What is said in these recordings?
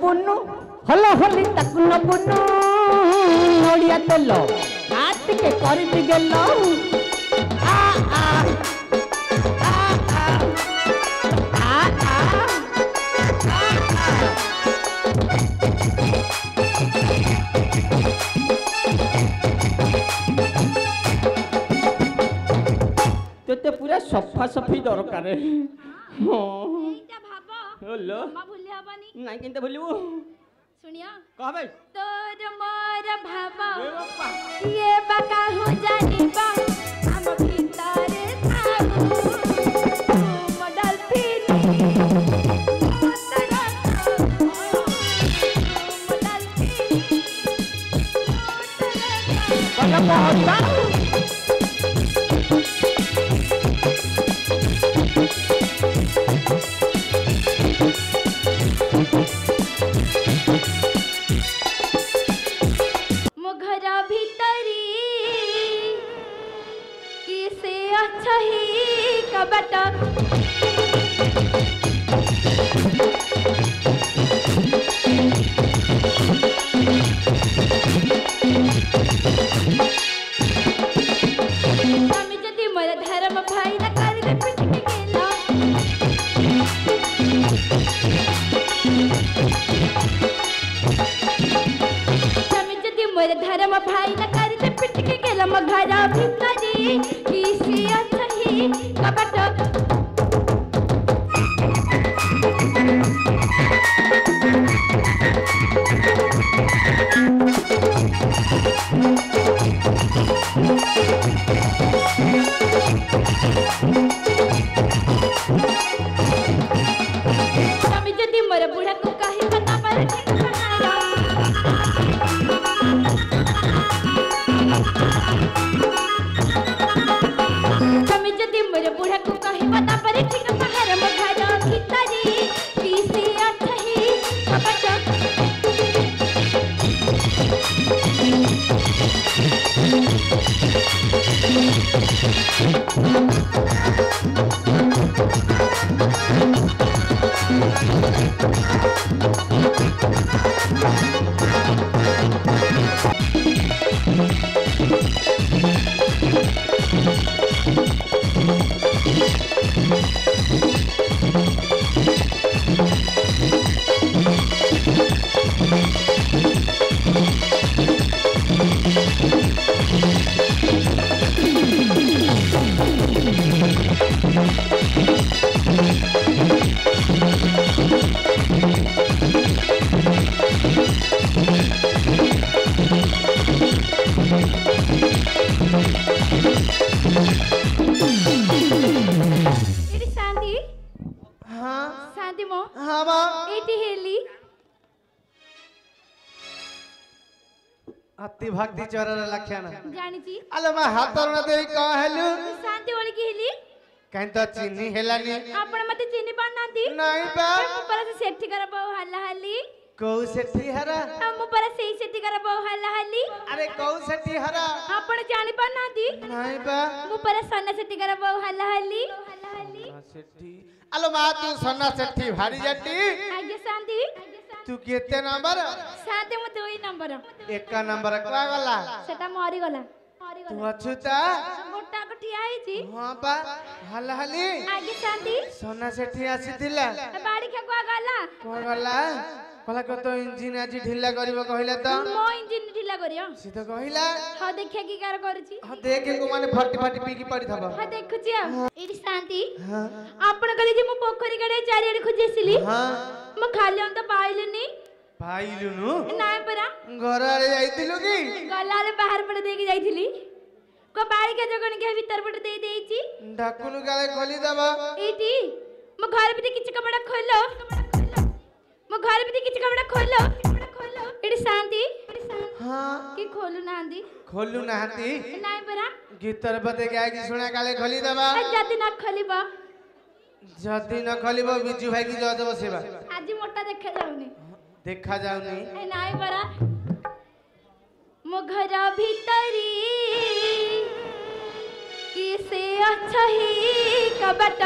नबुनु हल हली ताकु नबुनु नड़िया तेल आटिके कर गेल आ आ तो पूरा सफा सफी दरकार ना किंतु भूलू सुनिया कह भाई तोर मोर भाबा ये बका हो जानिबा हम भीतर थाऊ मॉडल फिन धर्म भाई न कर दे पिट के गेल मघरा भीतरी किसी अच्छी कपट स्वामी जदि मोर बुढ़ा को कहे बता पर स्वामी जदि मोर बुढ़ा को कहे बता पर ठीक पहाड़ मघरा भीतरी किसी अच्छी कपट अति भक्ति चोरर लक्षण जानी जी अले मा हाथ न देई का हेलु शांति वाली की हेली कहीं तो चीनी हेलानी आपण मते चीनी पाना दी नहीं बा हम पर से सेठी कर बहु हल्ला हल्ली कौ सेठी हरा हम पर से सेठी कर बहु हल्ला हल्ली अरे कौ सेठी हरा आपण जानी पाना दी नहीं बा मु पर सन्ना सेठी कर बहु हल्ला हल्ली सेठी अले मा तू सन्ना सेठी भारी जट्टी आगे शांति तू केते नंबर शांति मु 2 नंबर एक नंबर का गला सेटा मरी गला तू अछुता मोटा कटिया है जी हां बा हल्ला हली आगे शांति सन्ना सेठी आसीथिला बाड़ी के को गला कहला को तो इंजन आज ढिला करिवो कहिला तो मो इंजन ढिला करियो सी तो कहिला हां देखिया की कार करछि हां देखे को माने फटी फटी पी की पड़ी थबो हां देखुछि एरी शांति हां आपण कली जे मो पोखरी गडे चारियाडे खोजेसिली हां म खाली हम तो पाइलनी पाइलुनु नाय परा घर आले जाइतिलु की गलारे बाहर पड़े देके जाइथिली को बाड़ी के जगन के भीतर पड़े दे देइछि ढाकुनु गाले खोली दबो एटी म घर भीतर किछ कपड़ा खोलो म घर भीतर किछ कपड़ा खोलो एटी शांति हां की खोलु नांदी खोलु नांदी नाय परा गीतर बते गाय की सुना गाले खोली दबा जदी ना खोलिबा जदी न खोलिबो बिजू भाई की जज बसेबा आज मोटा देखा जाउनी ए नाय परा मो घर भीतरी किसे अच्छा ही कबट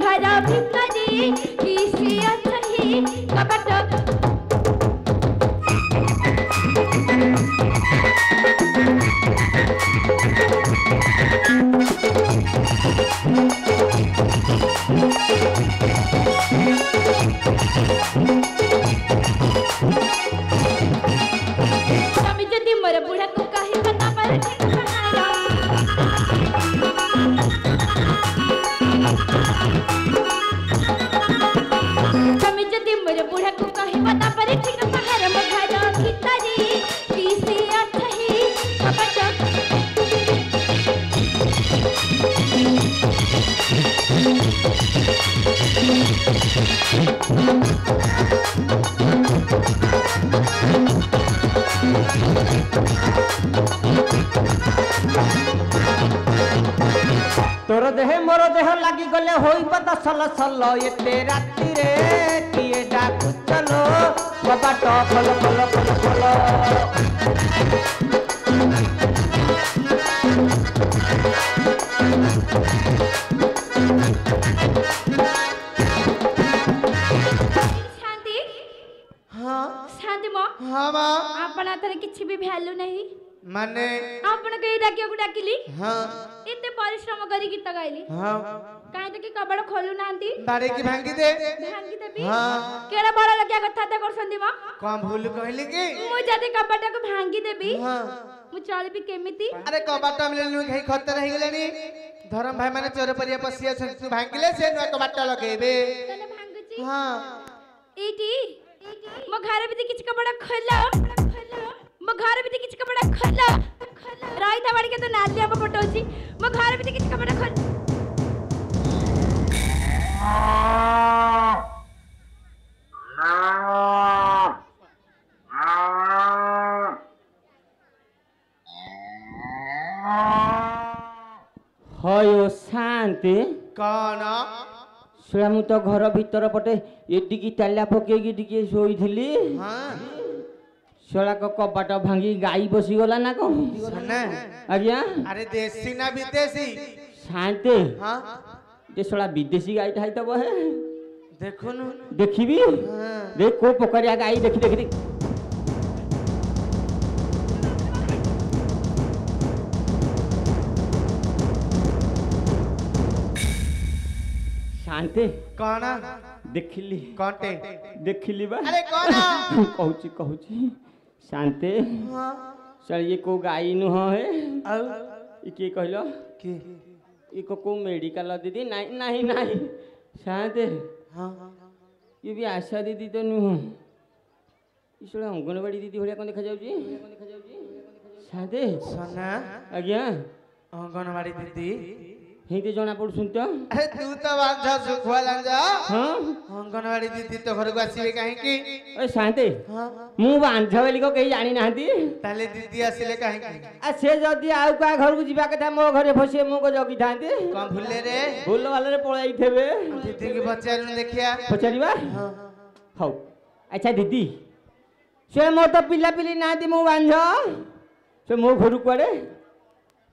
घर भितरी किसी अथही कपट स्वामी जदि मोर बुढ़ा को कही बता पर स्वामी जदि मोर बुढ़ा को कही बता पर ठीक बाहर मघर भीतरी किसी अथही कपट तोर देह मोर देह लागी गले होई पता सल सल एते राती रे किए डाकु चलो कबाट खोल खोल खोल खोल शांति हाँ शांति मो हाँ माँ आपण हाथरे किछि भी वैल्यू नहीं माने आपण के डाकियो को डाकिली हाँ एते परिश्रम करी गीत गाइली हाँ काहे त कि कबड़ खोलु नांती बाड़े की भांगी दे भांगी देबी हाँ केड़ा बड़ लगिया कथा ते करसंदी म कौन भूल कहली की मु जदी कबड़ को भांगी देबी हाँ मु चलबी केमिति अरे कबाट मिले नु घई खत रही गेलेनी धर्म भाई माने चोर परिया पसिया तू भांगिले से नु कबाट लगेबे तने भांगुची हाँ एटी मो घर भी किछ कबड़ खोलो मो घर भी किछ कबड़ खोलो राई दवाड़ी के तो नालिया को पटोची मो घर भी किछ कबड़ खोल हयो शांति कौन सुला मु तो घर भीतर पटे एटिकी ताला पकेगी टिके सोईथिली हाँ सोला को कबाट भांगी गाई बसी गला ना को सुना आज्ञा अरे देसी ना विदेशी शांति हाँ जे सोला विदेशी गाई ठाई तब है देखो नु देखिबी हाँ देख को पकड़िया गाई देखी देखी देख शांति कौन देखिली कौनटे देखिली बा अरे कौन कहूची कहूची शांति हाँ सर ये को गाई नु है औ ई के कहलो की ई को मेडिकल दीदी नहीं नहीं नहीं शांति हाँ ये भी आशा दीदी तो नुह इसलिए अंगनवाड़ी दीदी भलिया कौन देखा जाउची शांति सुना आज्ञा अंगनवाड़ी दीदी हिंदी जना पड़ सुन तो अरे तू तो बांझा सुखवा लांजा हाँ अंगनवाड़ी दीदी तो घर को आसीबे काहे की ओए शांति हाँ मु बांझ बेली को कहीं जानी नाहंती ताले दीदी आसिले काहे की आ से जदी आउ का घर को जीवा कथा मो घरे फसे मु को जगी थांती कौन भूले रे भूल वाले रे पळाई थेबे दीदी के बच्चा नु देखिया पचारीबा हाँ हौ अच्छा दीदी से मो तो पिला पिली नाहंती मु बांझ से मो घर कुआडे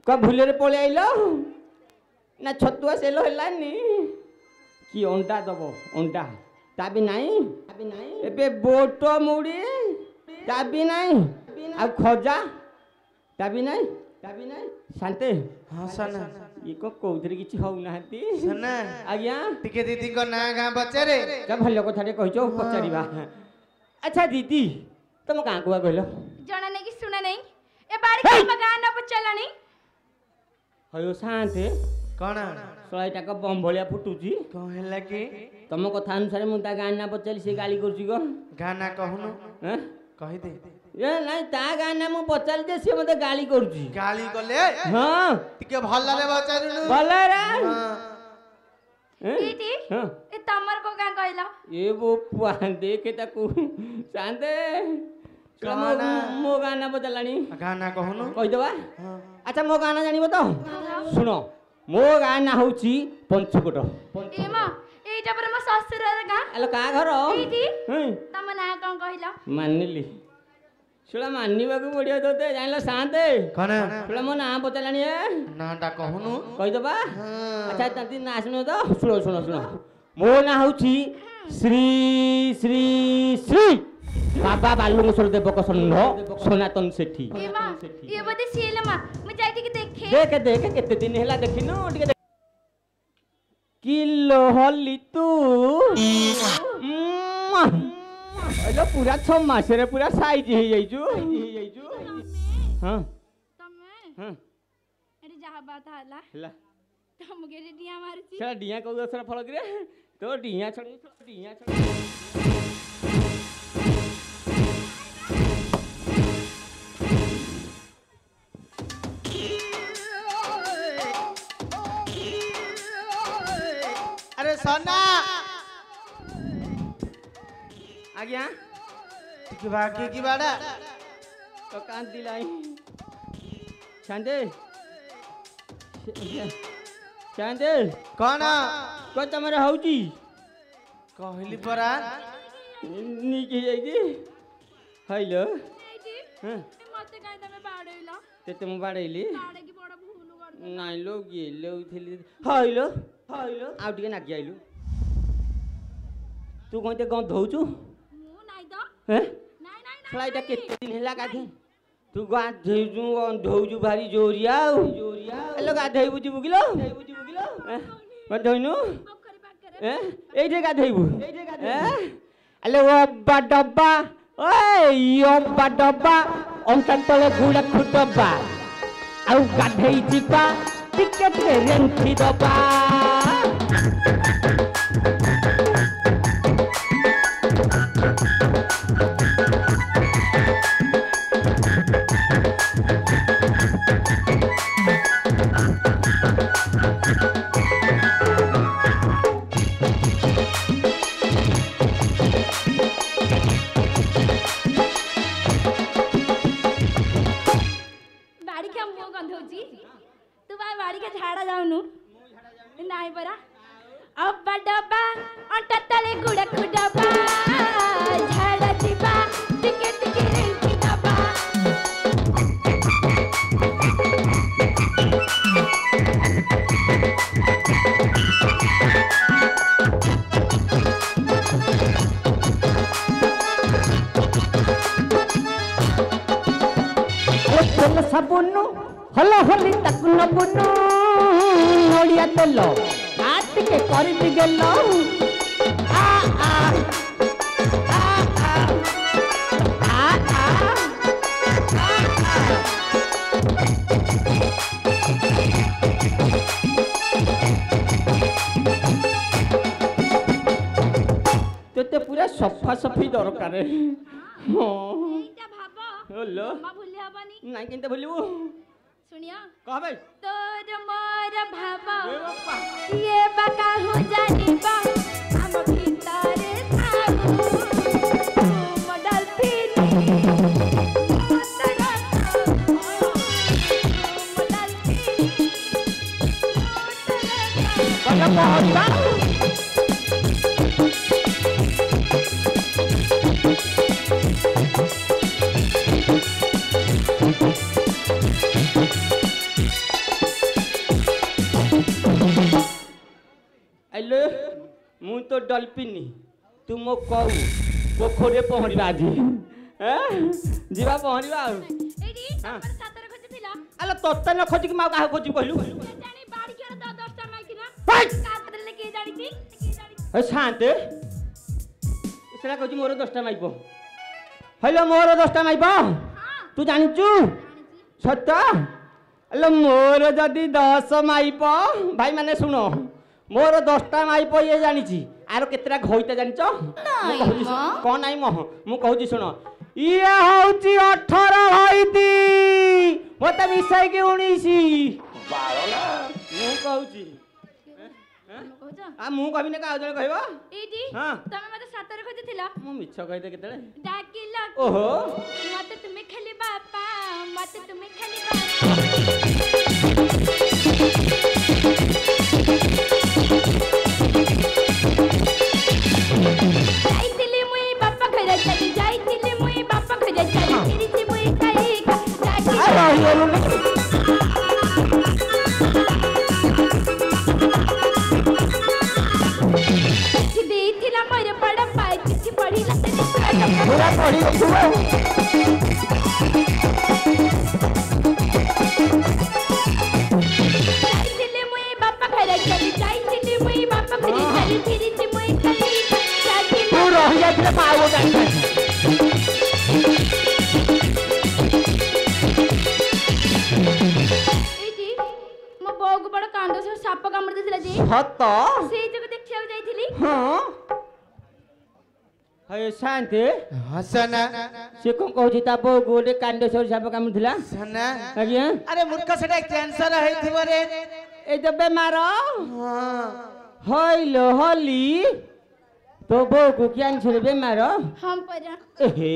क भूले रे पळाई आइलो ना छतुआ सेलो हेलानी कि अंडा दबो अंडा ताबी नहीं एबे बोटो मुड़ी ताबी नहीं आ खजा ताबी नहीं शांति हाँ सुना ये को कोउथरे किछि हौ नाहती सुना आज्ञा टिके दीदी को ना गां बच्चे रे का भलो कथाटे कहिचो पचारीबा अच्छा दीदी तुम कहां को कहलो जाना नहीं कि सुना नहीं ए बाड़ी के मगान न पचलानी हयो शांति कौन सळाईटा का बम भलिया फुटुची कौन हैला की तुम कथा अनुसार मु ता गाना पचाली से गाली करची गो गाना कहनु हैं कहि दे ए नहीं ता गाना मु पचाली जे से मते गाली करची गाली गले हां टिके भल्ला रे बच्चा भले रे हाँ एटी हां ए तमर को का कहला ए वो पुआन देखे ताकू शांते गाना मो गाना बदलानी गाना कहनु कहि देबा हाँ अच्छा मो गाना जानिबो तो सुनो मो गाना होची पंचकोट ए मां एटा पर म ससुर रे का अलो का घर एटी हई तम ना कोन कहला मानिली ଶୁଣ ମାନିବାକୁ ପଡ଼ିବ ତୋତେ ଜାଣିଲ ଶାନ୍ତେ କଣ ଶୁଣ ମୋ ନାଁ ପଚାରିଲାଣି ନାଟା କହୁନୁ କହିଦବା ହଁ। ଆଚ୍ଛା ତାନ୍ତି ନାଁ ଶୁଣ ତ ଶୁଣ ଶୁଣ ଶୁଣ ମୋ ନାଁ ହେଉଛି ଶ୍ରୀ ଶ୍ରୀ ଶ୍ରୀ ବାବା ବାଲୁଙ୍ଗେଶ୍ୱର ଦେବକ ସଂଘ ସନାତନ ସେଠୀ ଏ ମା ଇଏ ବୋଧେ ସିଏ ଲୋ ମା ମୁଁ ଯାଇ ଟିକେ ଦେଖେ ଦେଖେ ଦେଖେ କେତେ ଦିନ ହେଲା ଦେଖିନୁ ଟିକେ କିଲୋ ହଲି ତୁ ଏଲୋ ପୁରା 6 ମାସରେ ପୁରା ସାଇଜ ହେଇଯାଇଛୁ ହଁ ତମେ ହଁ ଏଠି ଯାହା ବାତ ହେଲା ହେଲା ତମକୁ ଏଠି ଡିଆ ମାରୁଛି ସେଟା ଡିଆଁ କୋଉ ଗଛର ଫଳ କିରେ ତୋ ଡିଆଁ ଛଡେଇ अरे सोना आज्ञा की बाड़ा तो कांति लाई शांते शांते कौन को तमरे होउची कहली परा निकी जाईची हाइलो ଏଇଠି हां ମତେ କାଇଁ ତମେ ବାଡେଇଲ तेते मु बाड़ैली ବାଡେଇକି ବଡ ଭୁଲ କରିଦେଲ ନାଇଁ लो गेले उठली हाइलो आउ टिके नागी आइलु तू कोनते गंध होउचू ମୁଁ ନାଇଁ ତ हैं ନାଇଁ ନାଇଁ छला इटा केते दिन ହେଲା गाधे तू गाधेजू गंधौजू भारी जोरिया हेलो गाधेबु जिबु किलो गंधौनु ପୋଖରୀ ପାଖରେ এইটে গাধেইবু हेलो अब्बा डब्बा ओए अब्बा डब्बा अंतर तले गुड़ा खुटबा आउ गाधेई जिबा टिकेट रे रेंथि दबा ବାଡି କା ମୁହ ଗନ୍ଧଉଛି ତୁ ବା ବାଡି କା ଝାଡା ଯାଉନୁ ନାଇଁ ପରା ଅବା ଡବା ଅଣ୍ଟା ତଳେ ଗୁଡା ଖୁଡବା ଝାଡା ଯିବା ଟିକେ ଟିକେ ରେଞ୍ଚି ଦବା तेल साबुनु हल हली ताकु नबुनु नड़िया तेल आ टिके करि दि गेल आ आ आ आ तेते पूरा सफा सफी दरकार हाँ এইটা ভাব हेलो মা ভুলি হবনি ନାଇଁ କେମିତି ଭୁଲିବୁ শুনিয়া କହ ଭାଇ ତୋର ମୋର ଭାବ ଏ ବାପା କିଏ ବା କାହୁ ଜାଣିବ ଆମ ଭିତରେ ଥାଉ ମୋ ଡଲଫିନ ମୋ आइले ମୁଁ ତ ଡଲଫିନି ତୁ ମୋ କଉ ପୋଖରୀରେ ପହଁରିବା ଆଜି ଯିବା ପହଁରିବା ଆଉ ଏଇଠି ତମର ସାତରେ ଖୋଜିଥିଲା ଆଲୋ ତତେ ନ ଖୋଜିକି ମୁଁ ଆଉ କାହାକୁ ଖୋଜିବି କହିଲୁ ଜାଣି ବାଡି କିଅର ତ 10ଟା ମାଇକିନା ଭାଇ! କାଦରେ କିଏ ଜାଣିଛି ଏ ଶାନ୍ତେ ସେଟା କହୁଛି ମୋର 10ଟା ମାଇପ ହଇଲୋ ମୋର 10ଟା ମାଇପ ତୁ ଜାଣିଛୁ ସତ ଆଲୋ ମୋର ଯଦି 10 ମାଇପ ଭାଇ ମାନେ ଶୁଣ ମୋର 10ଟା ମାଇପ ଇଏ ଜାଣିଛି ଆର କେତେଟା ଘଇତା ଜାଣିଛ ମୁଁ କହୁଛି କଣ ନାଇଁ ମହ ମୁଁ କହୁଛି ଶୁଣ ଇଏ ହଉଛି 18 ଘଇତି ମତେ ମିଶାଇକି 19 ମୁଁ କହୁଛି ମୁଁ କହିବିନି କାହା ଜଣେ କହିବ ଏଇଠି ହଁ। ତମେ ମତେ ସାତରେ ଖୋଜିଥିଲା ମୁଁ ମିଛ କହିଦେ କେତେବେଳେ ଡାକିଲ ଓହୋ ମତେ ତୁମେ ଖାଲି ବାପା ମତେ ତୁମେ ଖାଲି ବାପା ଯାଇଥିଲି ମୁଇ ବାପା ଘରେ ଚାଲି ଯାଇଥିଲି ମୁଇ ବାପା ଘରେ ଚାଲି ଫେରିଛି କିଛି ଦେଇଥିଲା ମୋର ବଡ଼ ପାଏ କିଛି ପଢିଲା ସେ ପୁରା ପଢି ଯାଇଥିଲି ମୁଇଁ ବାପା ଘରେ ଚାଲି ଯାଇଥିଲି ମୁଇଁ ବାପା ଘରେ ଚାଲି ଫିରିଛି ମୁଇଁ ଖାଲି ତୁ ରହିଯାଇଥିଲେ ମା ଆଉ ଜାଣିପାରି ଏଇଠି ମୋ ବୋଉକୁ ବଡ଼ କାଣ୍ଡ ସବୁ ସାପ କାମୁଡ଼ି ଦେଇଥିଲା ଯେ ସତ ସେଇ ଯୋଗୁ ଦେଖିବାକୁ ଯାଇଥିଲି ହଁ ହେ ଶାନ୍ତି ହସନା ସେ କଣ କହୁଛି ତା ବୋଉକୁ ଗୋଟେ କାଣ୍ଡ ସରି ସାପ କାମୁଥିଲା ସନା ଆଜ୍ଞା ଆରେ ମୂର୍ଖ ସେଟା କ୍ୟାନ୍ସର ହେଇଥିବ ରେ এই তো বেমার ହଁ হইল হলি তো বউকু ক্যান্সর বেমার ହଁ ପରା এহে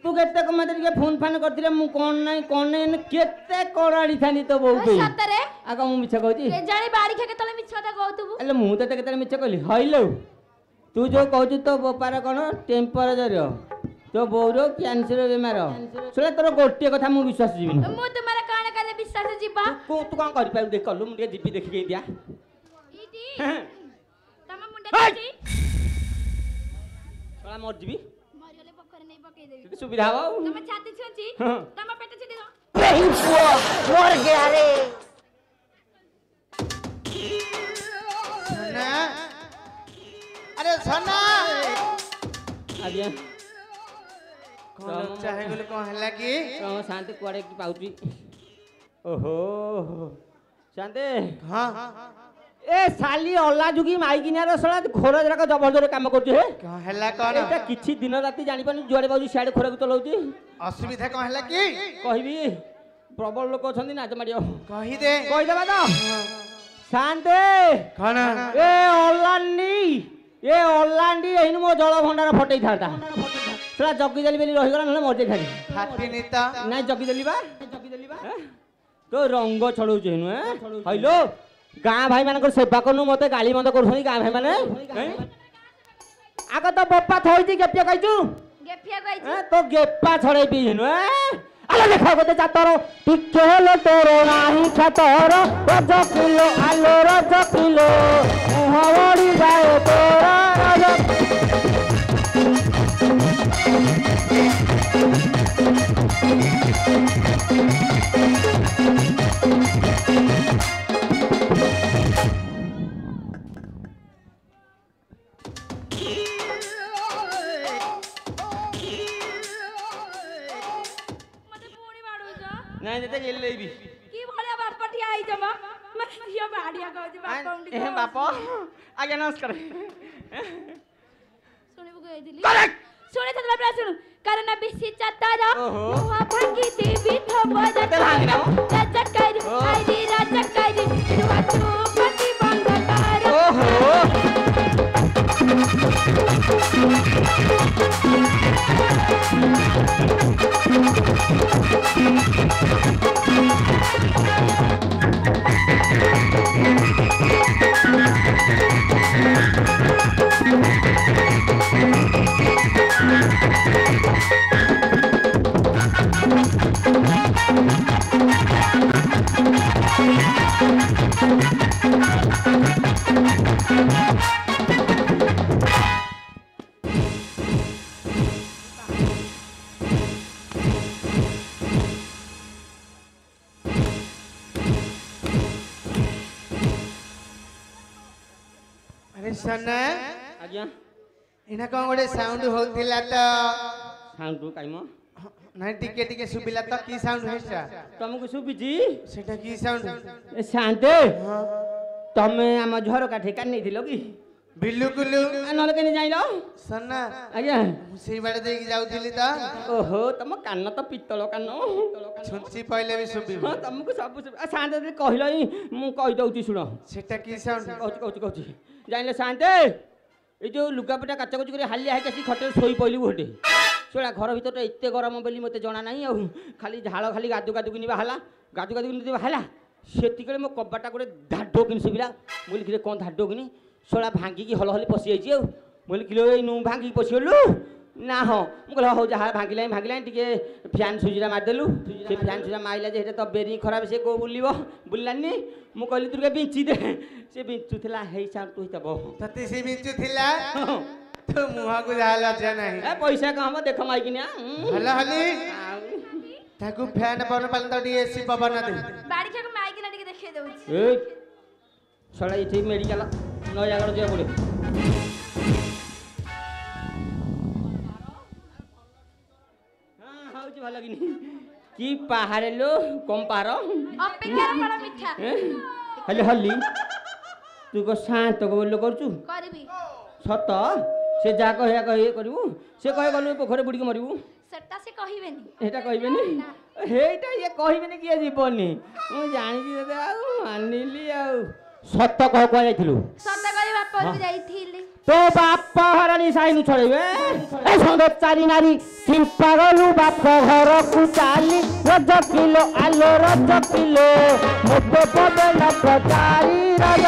তু কেতে মতো টিকে ফোন ফান করছিলে মু কোন নাই কেতে করাড়ি থানি তো বউ কই ସତରେ আগ মু মিছ কହୁছি କେଜାଣି ବାରିଖା କେତେବେଳେ ମିଛ କଥା କହୁଥିବୁ আলে মু তো কেতে মিছ কইলি হইল তু যে কହୁଛୁ তো ବୋପାର কোন টেম্পরেଚর তো বউর ক্যান্সর বেমার শুনে তোর গোটিয়ে কথা মু বিশ্বাস ଯିବିନି ମୁଁ ତୁମର କାଣ କାଲେ ବିଶ୍ୱାସ ଯିବା ତୁ କଣ କରିପାରିବୁ ଦେଖ କଲୁ ମୁଁ ଟିକେ ଯିବି ଦେଖିକି ଦିଆ ଇଟି ତମ ମୁଣ୍ଡ ହେଇ! ଅଛି ଶଳା ମରିଯିବି ମରିଗଲେ ପୋଖରୀ ନେଇ ପକେଇଦେବି ସେଠି ସୁବିଧା ହବ ଆଉ ତମ ଛାତି ଛୁଞ୍ଚି ହଁ। ତମ ପେଟ ଛୁଞ୍ଚି ଦો नहीं पुआ मर गया रे ସନା ଆରେ ସନା आज्ञा କଣ ଚାहे ଗଲେ କଣ ହେଲା କି कौन शांति कुआड़े की पाउची ओहो शांति ହଁ ए साली अल्ला जुगी माइकिना रे सळा घोर जराक जबरदस्त काम करछ हे କଣ ହେଲା କଣ एटा किछि दिन राति जानि पानी जुआडे बाजू सियाडे खोरा को चलाउची ଅସୁବିଧା କଣ ହେଲା କି कहबी प्रबल लोक अछंदी नाच मारियो କହିଦେ कहि देबा तो शांति କଣ ए अल्लांडी एहिन मो जल भंडार फटई थाता सळा जगी देली बेली रहि गला नले मर जाई थाली ଫାଟିନି ତ ନାଇଁ ଜଗି ଦେଲି ବା ତୋ ରଙ୍ଗ ଛଡଉଛୁ ହେନୁ ହଇଲୋ ଗାଁ ଭାଇ ମାନଙ୍କର ସେବା କରୁନୁ ମତେ ଗାଳି ମନ୍ଦ କରୁଛନ୍ତି ଗାଁ ଭାଇ ମାନେ ଆଗ ତ ବୋପା ଥଇଛି ଗେପିଆ କହିଛୁ ଗେଫିଆ କହିଛି ତୋ ଗେପା ଛଡେଇ ପିଇ ହେନୁ ଆଲୋ ଦେଖ ଗୋଟେ ଚାତର ଟିକେ ହେଲେ ତୋର ନାହିଁ ଛାତର ରଜ କିଲୋ ଆଲୋ ରଜ କିଲୋ ମୁହଁ ବଢି ଯାଏ ତୋର ରଜ ମତେ ପୁଣି ବାଡଉଛ ନାଇଁ ଯେତେ ଗେଲେଇବି କି ଭଳିଆ ବାପ ଠିଆ ହେଇଛ ମ ମାନେ ଝିଅ ବାଡିଆ କହୁଛି ବାପ ଉଣ୍ଡି ବାପ ଆଜ୍ଞା ନମସ୍କାର ଶୁଣିବୁ କହିଥିଲି କରେକ୍ଟ ଶୁଣିଥିଲି ବାପା ଶୁଣୁ କାରଣ ବେଶୀ ଚାତାର ଓହୋ। ମୁହା ଭାଙ୍ଗି ଦେବି ଥବ କେତେ ଭାଙ୍ଗି ଦବ? ରାଜକାରୀ ଆଇରି ରାଜକାରୀ ତୁଆ ତୁ ପତି ବନ୍ଦ କର ଓହୋ ଆରେ ସନା ଆଜ୍ଞା ଏଇନା କଣ ଗୋଟେ ସାଉଣ୍ଡ ହଉଥିଲା ତ ସାଉଣ୍ଡ କାଇମ ନାଇଁ ଟିକେ ଟିକେ ଶୁଭିଲା ତ କି ସାଉଣ୍ଡ ହେଇଟା ତମକୁ ଶୁଭିଛି ସେଟା କି ସାଉଣ୍ଡ ଏ ଶାନ୍ତେ ତମେ ଆମ ଝରକା ଠିକା ନେଇଥିଲ କି ବିଲୁକୁଲୁ ନହେଲେ କେମିତି ଜାଣିଲ ସନା ଆଜ୍ଞା ମୁଁ ସେଇ ବାଟେ ଦେଇକି ଯାଉଥିଲି ତ ଓହୋ ତମ କାନ ତ ପିତ୍ତଳ କାନ ଛୁଞ୍ଚି ପଇଲେ ବି ଶୁଭିବ ହଁ ତମକୁ ସବୁ ଶାନ୍ତେ ଯଦି କହିଲ ହିଁ ମୁଁ କହିଦଉଛି ଶୁଣ ସେଟା କି ସାଉଣ୍ଡ କହୁଛି ଜାଣିଲେ ଶାନ୍ତେ ଏଇ ଯୋଉ ଲୁଗାପଟା କାଚକୁଚି କରି ହାଲିଆ ହେଇକି ଆସି ଖଟରେ ଶୋଇ ପଇଲି ଗୋଟେ ଶୁଣା ଘର ଭିତରଟା ଏତେ ଗରମ ବୋଲି ମୋତେ ଜଣା ନାହିଁ ଆଉ ଖାଲି ଝାଳ ଖାଲି ଗାଦୁ ଗାଦୁ କିନି ବାହାରିଲା ଗାଦୁ ଗାଦୁ କିନି ବାହାରିଲା ସେତିକିବେଳେ ମୋ କବାଟା ଗୋଟେ ଧାଡ କିନି ଶୁଭିଲା ମୁଁ କହିଲି କିରେ କ'ଣ ଧାଡ କିନି ଶଳା ଭାଙ୍ଗିକି ହଲ ହଲି ପଶି ଯାଇଛି ଆଉ ମୁଁ କହିଲି କିଲୋ ଏଇ ନୁ ଭାଙ୍ଗିକି ପଶିଗଲୁ ନା ହଁ ମୁଁ କହିଲି ହଉ ଯାହା ଭାଙ୍ଗିଲାଣି ଟିକେ ଫ୍ୟାନ୍ ସୁଇଚଟା ମାରିଦେଲୁ ସେ ଫ୍ୟାନ୍ ସୁଇଚଟା ମାରିଲା ଯେ ସେଇଟା ତ ବେରିଂ ଖରାପ ସେ କୋଉ ବୁଲିଲାନି ମୁଁ କହିଲି ତୁ ଟିକେ ବିଞ୍ଚି ଦେ ସେ ବିଞ୍ଚୁଥିଲା ହେଇ ସାଉଣ୍ଡ ତୁ ହେଇଥିବ ତତେ ସେ ବିଞ୍ଚୁଥିଲା ତୋ ମୁହଁକୁ ଯାହା ଲଜ୍ଜା ନାହିଁ ଏ ପଇସା କଣ ହବ ଦେଖ ମାଇକିନିଆ ଭଲ ହଲି ତାକୁ ଫ୍ୟାନ୍ ପବନ ପାଲନ ତ ଟିକେ ଏସି ପବନ ଦେ ବାଡ଼ିଖିଆକୁ ମାଇକିନା ଟିକେ ଦେଖେଇ ଦଉଛି ଏ ଶଳା ଏଠି ମେଡିକାଲ ନୟାଗଡ଼ ଯିବାକୁ ପଡ଼ିବ ହଉଛି ଭଲ କିନି କି ପାହାରେ लो କମ ପାହାର ଅପେକ୍ଷାର ଫଳ ମିଠା ହେଲେ ହଲି ତୁ କଣ ଶାନ୍ତ ବୋଲ କରୁଛୁ କରିବି ସତ ସେ ଯାହା କହିବା ଇଏ କରିବୁ ସେ କହେ ଗଲୁ ପୋଖରୀ ବୁଡ଼ିକି ମରିବୁ ସେଟା ସେ କହିବେନି ଏଇଟା କହିବେନି ହେଇଟା ଇଏ କହିବେନି କିଏ ଯିବନି ମୁଁ ଜାଣିଛି ତତେ ଆଉ ମାନିଲି ଆଉ ସତ କହ କୁଆ ଯାଇଥିଲୁ ସତ କହି ବାପ ଘରକୁ ଯାଇଥିଲି तो बाप हरानी साइनु छड़ेबे ए संगे चारी नारी चिंपा गलु बाप घर को चाली रज किलो आलो रज किलो मोटे पदे न प्रचारी रज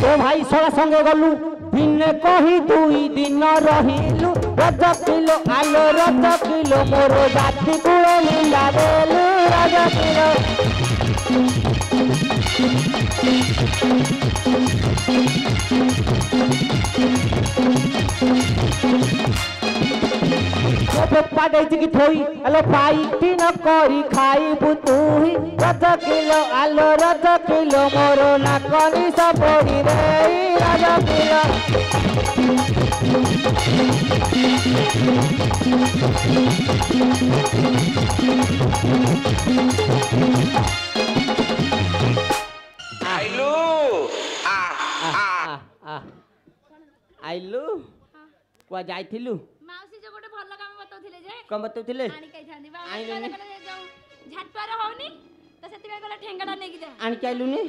तो भाई सड़ा संगे गलु दिने कही दुई दिन रहिलु रज किलो आलो रज किलो मोर जाति कुल लीला देलु रज किलो पप्पा देछि कि थोई आलो पाइटी न करी खाइबु तुही रज किलो आलो रज किलो मोर नाकनी सब पड़ी रे रज किलो आइलू आइलू कुआ जाइथिलु माउसी जो गोटे भल काम बतौथिले जे कम बतौथिले आनी कहि थांदी बा झाटपार होनी तो सेति काय गला ठेंगाटा नेकी जा आनी काइलुनी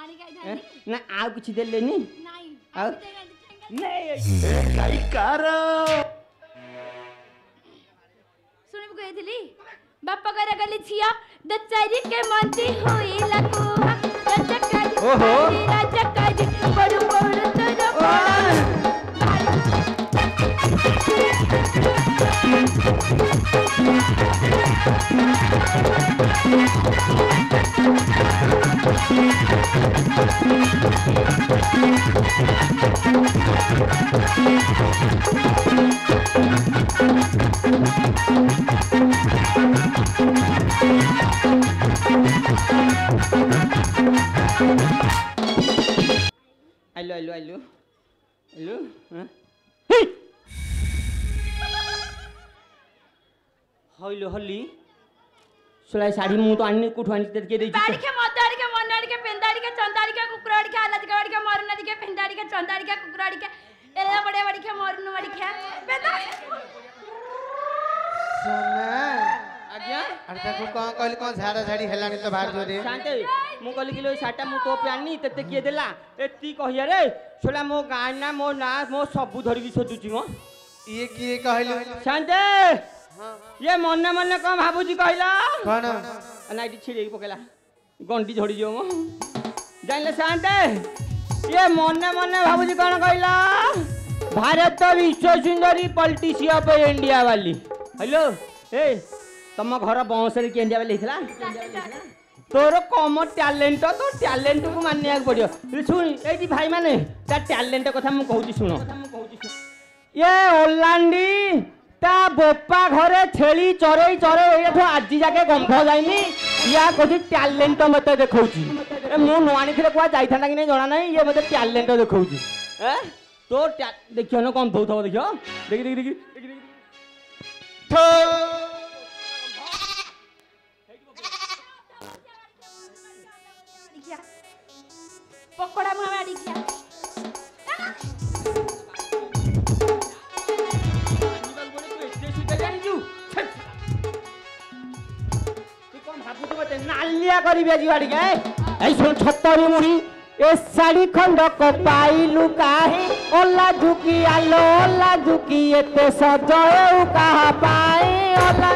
आनी कहि थांदी ना आउ किछि देलेनी नाही आउ नहीं कार सुनिब गइथिली बापा करे गली छिया दचारी के मंदी होई लकू रजकाजी ओहो रजकाजी बड़ू बड़ू तोरो आइलो हां हइलो हल्ली सुलाई साड़ी मु तो आनी कुठु आनी के देई बाड़ी के मदाड़ी के मनड़ी के पेंदाड़ी के चंदाड़ी के कुकराड़ी के आलद गाड़ी के मरनड़ी के पेंदाड़ी के चंदाड़ी के कुकराड़ी के एला बड़े बड़ी के मरनु बड़ी के पेंदा सोना आज्ञा अरे ताको कौन कहली कौन झाड़ा झाड़ी हेलानी तो बाहर जोरे शांते मु कहली कि लो साटा मु तो प्यानी तते किए देला एती कहिया रे सोला मो गाय ना मो ना मो सबु धरि की सोदुची मो ये किए कहलु शांते ये मन्ने मन्ने कौन भाबुची कहला कौन नाइटी छिड़े पकेला गंडी झड़ी जो मो जानले शांते ये मन्ने मन्ने भाबुची कौन कहला भारत विश्व सुंदरी पॉलिटिशियन ऑफ इंडिया वाली हेलो ए तम घर बंशरे के इंडिया वाली हिथला तोर कम टैलेंट तो टैलेंट को मानिया पड़ियो सुन एटी भाई माने ता टैलेंट कथा मु कहूची सुनो ये ओलांडी ता बोपा घरे छेली चरई एठो आजी जाके गंध जाइनी या कोठी टैलेंट मते देखौची ए मु नवानी थिले कुआ जाइथाना कि नै जणा नै ये मते टैलेंट देखौची ए तो देखियो न कौन धौथबो देखियो देखि पकोड़ा मुआ बाड़ी किया नालिया करी बेजी बाड़ी के ऐ सुन छत्तरी मुड़ी ए साड़ी खंडक पाइलु काहे ओला झुकी आलो ओला झुकी एते सजऊ कहा पाए ओला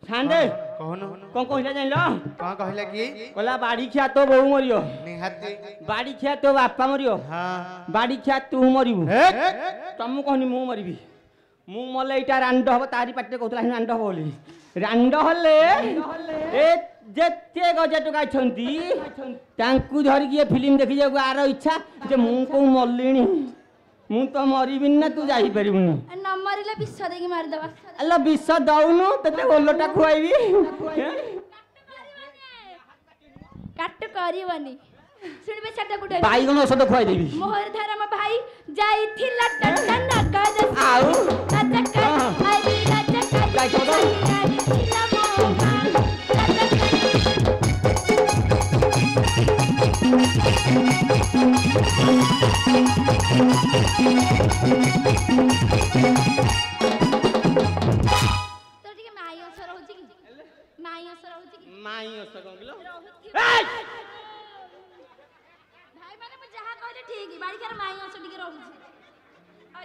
छांदे कहनु कौन कहिला जानिलो कौन कहला कि कहला बाड़ी खिया तो बहु मरियो निहाती बाड़ी खिया तो बापा मरियो हां बाड़ी खिया तू मरिबु तमु कहनी मु मरिबी मु मले इटा रांड हबो तारी पाटे कहतला रांड हबो बोली रांड हले ए जेते गजे टका छंती तांकु धरि के फिल्म देखि जाऊ आर इच्छा जे मु को मल्लिनी मु तो मरिबिन ना तू जाई परिबुनी न मरिले विष देगी मार दबा अल्ला विष दउनु तते ओलटा खुआइबी काट करिवनी सुनबे छटा गुटे बाईगण औषध खुआई देबी मोहर धरम भाई जाई थिला टटन कर आउ राजा आई राजा काय खोदो थिला मोहा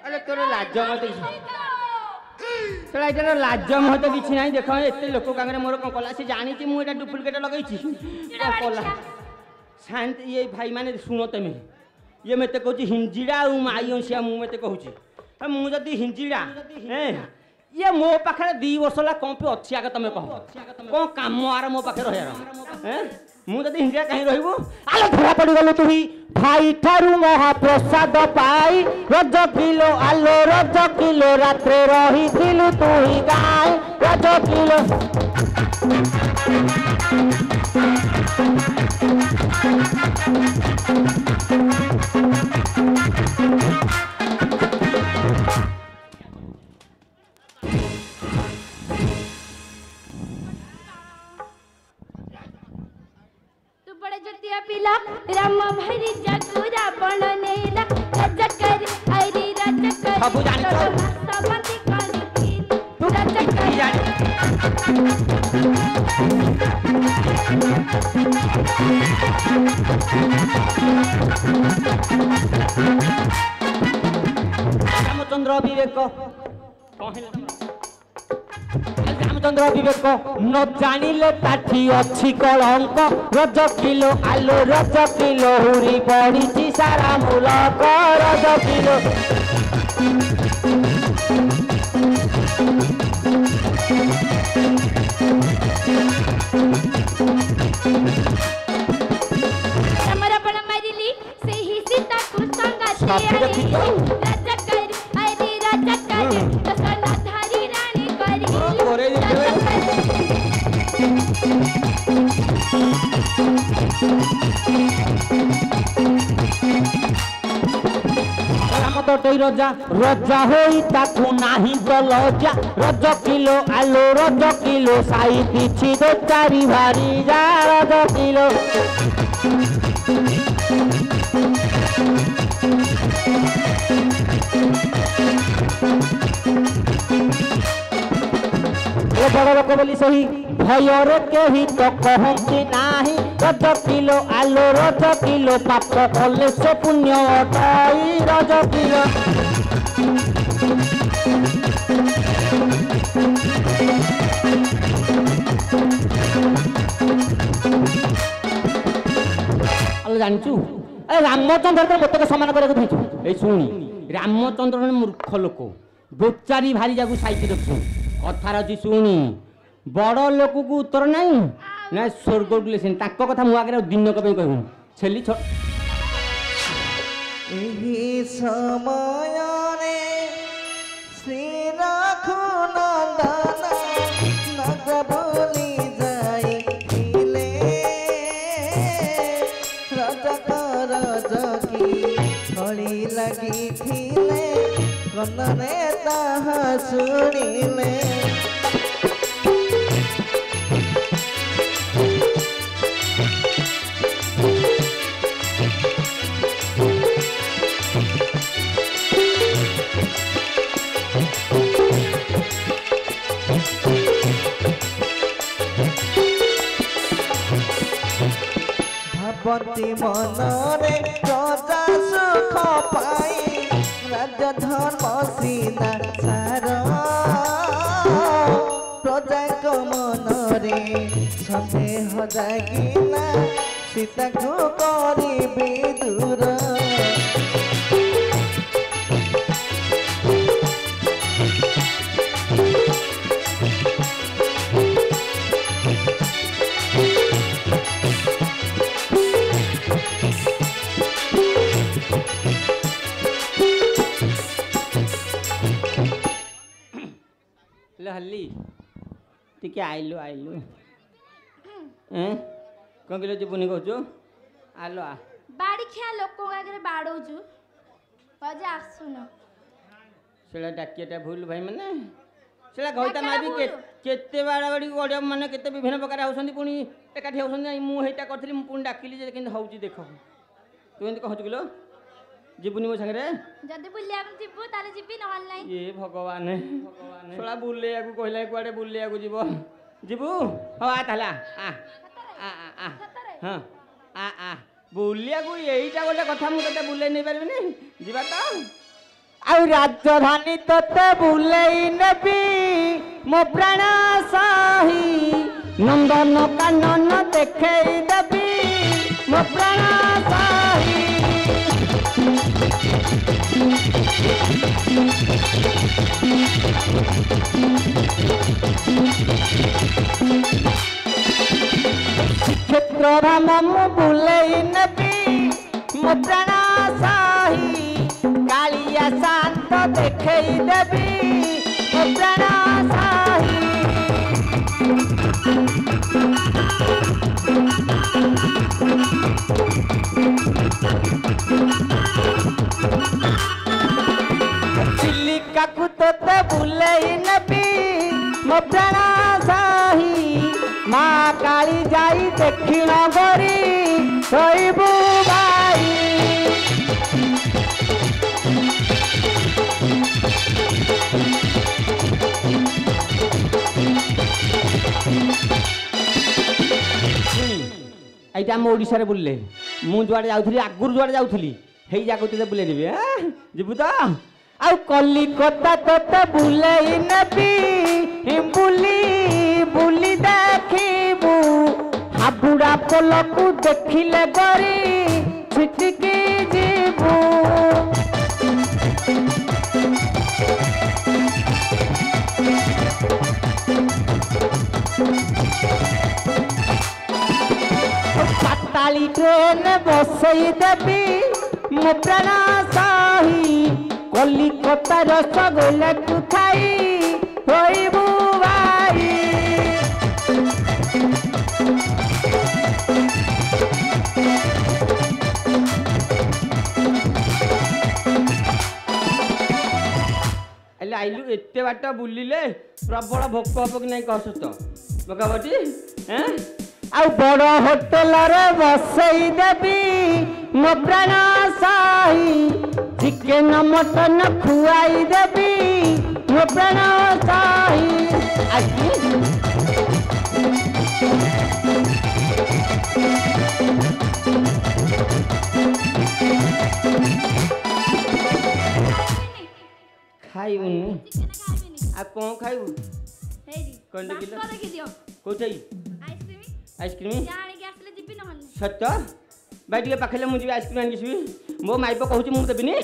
अरे तोर लाज मत तोरा इधर लाज मत किछि नाही देखो एते लोक कांगरे मोर कोन कला से जानी छी मु एटा डुप्लीकेट लगै छी कोला शांत ये भाई माने सुनो तमे ये मते कहू छी हिंजीड़ा उ माइयो सिया मु मते कहू छी मु जदी हिंजीड़ा हैं ये मो पाखरे 2 वर्ष ला कोन पे अछि आगे तमे कहो कोन काम आर मो पाखे रहयार हैं मु जदी हिंजीड़ा कहीं रहइबो आलो धरा पड़ी गलो तुही भाई ठारू महाप्रसाद पाई रज किलो आलो रज किलो रात्रे रही थिलु तुही गाय रज किलो पिला राम भरी जगुरा बण नेला रजकर हरि रजकर बाबू जान सबंती करी तू रजकर रामचंद्र विवेक कहले रामचंद्र विवेक न जानिले ताठी अछि कलंक रज किलो आलो रज किलो हुरी पड़ी सारा मुलक रज किलो हमरा बण मारिली सेही सीता को संगा छे रजकर हरि रजकर दसना धारी रानी करी राम तो रजा रजा होई ताकू नाही गलजा रज किलो आलो रज किलो साई पिछि दो चारी भारी जा रज किलो बड़ लोक बोली सही भयर केही तो कहती नाही रज किलो आलो रज किलो पाप कले से पुण्य अटाई रज किलो अरे जानचु अरे रामचंद्र तो मत समान करे धैछु ए सुनी रामचंद्र मूर्ख लोक बेचारी भारी जागु साइति रखु कथार अछि सुनी बड़ लोक को उत्तर नहीं ना स्वर्ग को लेसन ताको कथा मु आगे दिन कपे कहू छेली एही समय रे श्री रघुनंदन नग बोली जाइले रजकर जगी हଳି लागिथिले कनरे ताहा शुणिले भावती मनरे प्रजा सुख पाई राजधर्म सीना सार प्रजा मनरे सन्देह जागिना सीता को करिबे दूर हल्ली टिके आइलु आइलु कौन किलो जीवनी कहु आलो आ बाड़ी खिया लोक आगे बाड़ौचु बजे आसुन सेला डाकियाटा भूल भाई माने सेला गईता मारी केते बाड़ाबाड़ी गड़िया माने केते विभिन्न प्रकार होउछंती पुणी एकाठी होउछंती मु हेटा करथली मु पुणी डाकिली जे केन होउची देख तू एंत कहछु किलो जीवनी मो संगे जदी बुलिया को जीवु ताले जीबी नहल नाही ए भगवान सोला बुलिया को कहला कुआडे बुलिया को जीवो जीवु हो आ ताला आ आ आ हां आ बुलिया को एईटा गोटे कथा मु तते बुले नै परबिनी जीवा त आ राजधानी तते बुलेई नेबी मो प्राण साही नंदन कानन देखेई देबी मो प्राण साही क्षेत्र राम बुलेई नेबी मो प्राण साही कालिया शांत देखेई देबी मो प्राण साही चिलिका को तोते बुलेई नेबी मो प्राण साही माँ काली जाई दक्षिण गरी शोबू भाई এইটা আমি ওড়িশারে বুললে মু যুয়াড়ে যাউথিলি আগুর যুয়াড়ে যাউথিলি হেই জাগো তুই বুলে নিবি হ্যাঁ ଯିବୁ ତ ଆଉ କଲିକତା ତତେ ବୁଲେଇ ନେବି ବୁଲି ବୁଲି ଦେଖିବୁ ହାବୁଡ଼ା ପୋଲକୁ ଦେଖିଲେ ଗରି ଛିଟିକି ଯିବୁ पाताली ट्रेन बसई देबी मो प्राण साही कलिकता रसगोला तू खाई होइबू भाई अल्ले आइलु एते बाट बुलिले प्रबल भोक हब कि नहीं कहस तो बकाबटी हैं आ बड़ होटल रे बसई देबी मो प्राण साही चिकेन मटन खुआई देबी मो प्राण साही आजी खाइबुनी आ कौन खाइबू कंड किलो कोथई आइसक्रीम सत्य भाई टे पाखे मुझे आइसक्रीम आनिकी मो माइप कहूँ मुझे देविनी।